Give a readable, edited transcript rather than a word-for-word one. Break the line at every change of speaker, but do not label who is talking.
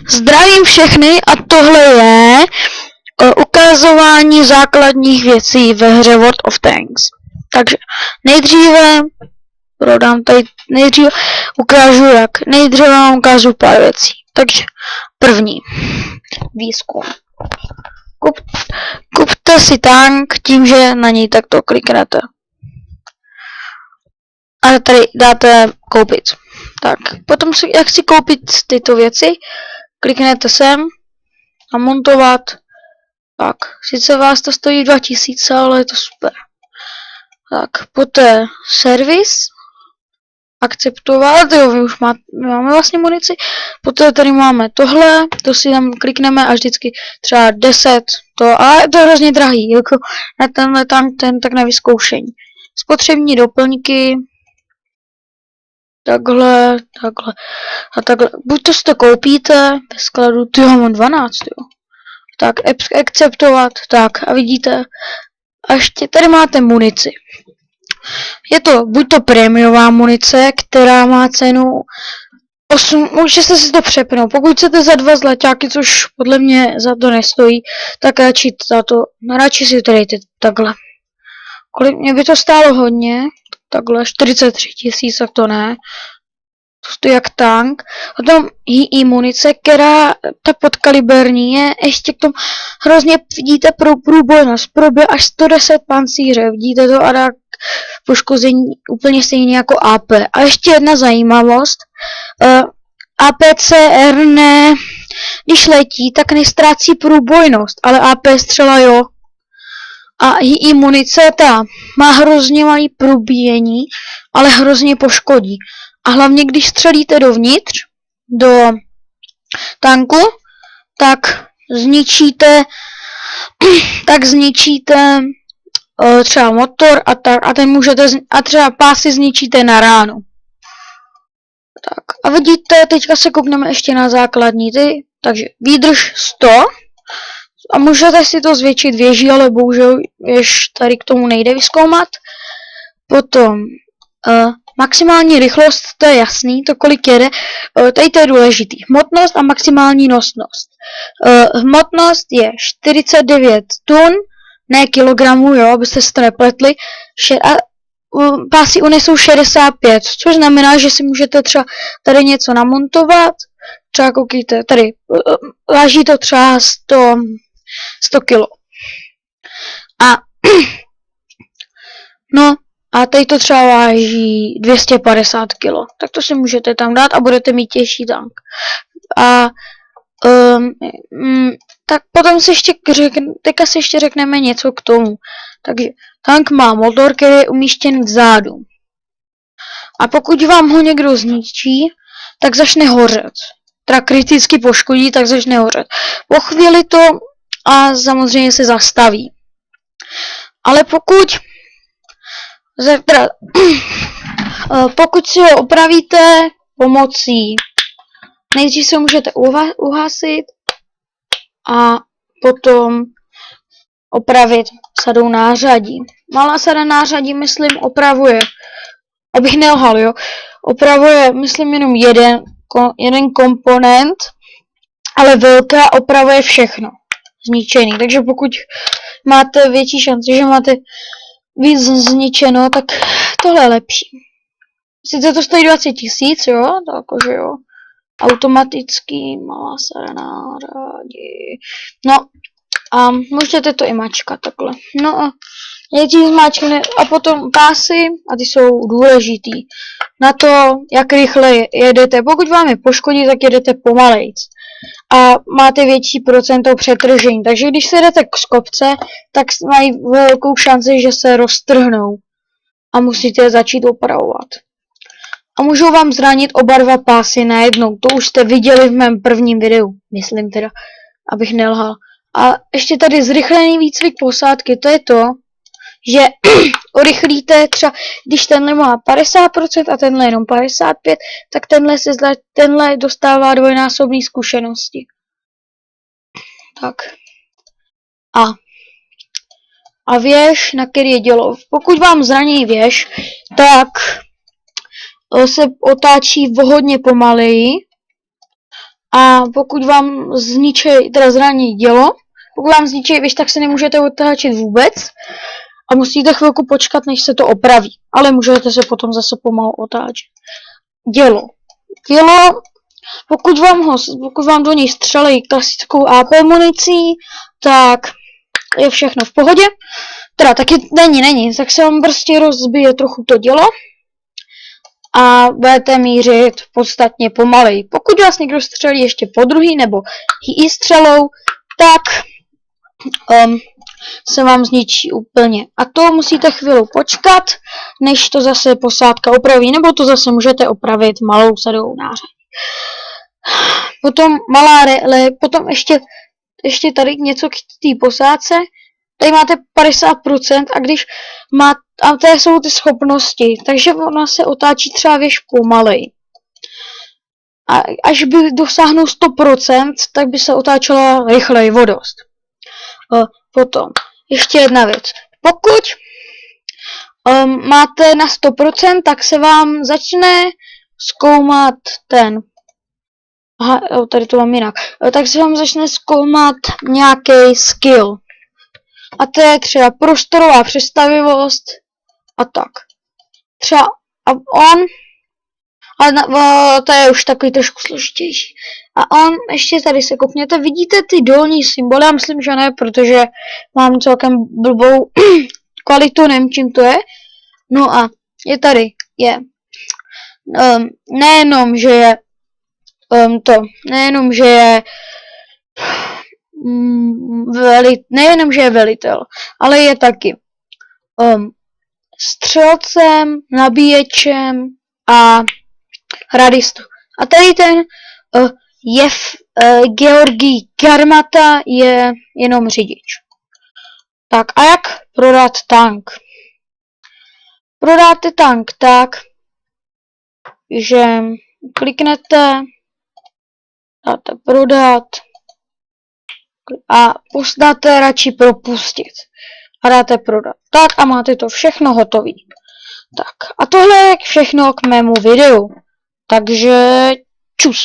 Zdravím všechny a tohle je ukazování základních věcí ve hře World of Tanks. Takže nejdříve ukážu nejdříve vám ukážu pár věcí. Takže první výzkum. Kupte si tank tím, že na něj takto kliknete. A tady dáte koupit. Tak, potom jak si koupit tyto věci, kliknete sem a montovat. Tak, sice vás to stojí 2000, ale je to super. Tak, poté servis, akceptovat, jo, my máme vlastně munici. Poté tady máme tohle, to si tam klikneme a vždycky třeba 10, ale je to hrozně drahý, jako na tenhle tank, tak na vyzkoušení. Spotřební doplňky, takhle a takhle. Buď to si to koupíte ve skladu, já mám 12, jo. Tak, akceptovat, tak a vidíte, a ještě tady máte munici. Je to buď to prémiová munice, která má cenu 8, můžete si to přepnout. Pokud chcete za 2 zlaťáky, což podle mě za to nestojí, tak radši si to dejte takhle. Mě by to stálo hodně, takhle 43 000, tak to ne. To stojí jak tank. Potom i munice, která ta podkaliberní je, ještě k tomu hrozně vidíte pro průbojnost, probije až 110 pancíře, vidíte to a dá poškození úplně stejně jako AP. A ještě jedna zajímavost, APCR ne, když letí, tak nestrácí průbojnost, ale AP střela jo. A i munice ta má hrozně malý probíjení, ale hrozně poškodí. A hlavně, když střelíte dovnitř, do tanku, tak zničíte třeba motor a ten můžete, a třeba pásy zničíte na ránu. Tak a vidíte, teďka se koukneme ještě na základní takže výdrž 100 a můžete si to zvětšit věží, ale bohužel věž tady k tomu nejde vyzkoumat. Potom maximální rychlost, to je jasný, to kolik jede, tady to je důležitý. Hmotnost a maximální nosnost. Hmotnost je 49 tun, ne kilogramů, jo, abyste si to nepletli. Pásy unesou 65, což znamená, že si můžete třeba tady něco namontovat. Třeba koukejte, tady váží to třeba 100 kilo. A no, a tady to třeba váží 250 kg. Tak to si můžete tam dát a budete mít těžší tank. A tak potom si teďka si ještě řekneme něco k tomu. Takže tank má motor, který je umístěn vzadu. A pokud vám ho někdo zničí, tak začne hořet. Teda kriticky poškodí, tak začne hořet. Po chvíli to a samozřejmě se zastaví. Ale pokud si ho opravíte pomocí, nejdřív se můžete uhasit a potom opravit sadou nářadí. Malá sada nářadí, myslím, opravuje, abych nelhal, jo, opravuje, myslím, jenom jeden komponent, ale velká opravuje všechno zničený. Takže pokud máte větší šanci, že máte víc zničeno, tak tohle je lepší. Sice to stojí 20 000, jo, takže jo. Automatický malá sada nářadí. No a můžete to i mačkat takhle. No a nejdřív zmáčkne a potom pásy a ty jsou důležitý. Na to, jak rychle jedete. Pokud vám je poškodí, tak jedete pomalejc. A máte větší procento přetržení. Takže když se jdete z kopce, tak mají velkou šanci, že se roztrhnou. A musíte je začít opravovat. A můžou vám zranit oba 2 pásy najednou. To už jste viděli v mém prvním videu. Myslím teda, abych nelhal. A ještě tady zrychlený výcvik posádky. To je to, že urychlíte třeba, když tenhle má 50% a tenhle jenom 55%, tak tenhle dostává dvojnásobné zkušenosti. Tak. A věž, na který je dělo. Pokud vám zraní věž, tak se otáčí hodně pomaleji A pokud vám zničí, teda zraní dělo, pokud vám zničí věž, tak se nemůžete otáčet vůbec a musíte chvilku počkat, než se to opraví. Ale můžete se potom zase pomalu otáčet. Dělo. Dělo, pokud vám do něj střelí klasickou AP municí, tak je všechno v pohodě. Teda taky není, tak se vám prostě rozbije trochu to dělo a budete mířit podstatně pomaleji. Pokud vás někdo střelí ještě po druhý nebo i střelou, tak se vám zničí úplně. A to musíte chvíli počkat, než to zase posádka opraví, nebo to zase můžete opravit malou sadovou nářadí. Potom potom ještě tady něco k té posádce. Tady máte 50% a když máte, a to jsou ty schopnosti, takže ona se otáčí třeba věž pomalej. A až by dosáhnul 100%, tak by se otáčela rychleji o dost. Potom, ještě jedna věc. Pokud máte na 100%, tak se vám začne zkoumat ten... Aha, tady to mám jinak. Tak se vám začne zkoumat nějaký skill. A to je třeba prostorová představivost a tak. Třeba a on, ale to je už takový trošku složitější. A on, ještě tady se koukněte, vidíte ty dolní symboly? Já myslím, že ne, protože mám celkem blbou kvalitu, nevím čím to je. No a je tady, nejenom, že je nejenom, že je velitel, ale je taky střelcem, nabíječem a radistou. A tady ten Georgij Garmata je jenom řidič. Tak a jak prodat tank? Prodáte tank tak, že kliknete, dáte prodat a dáte radši propustit. A dáte prodat. Tak a máte to všechno hotové. Tak a tohle je všechno k mému videu. Takže čus.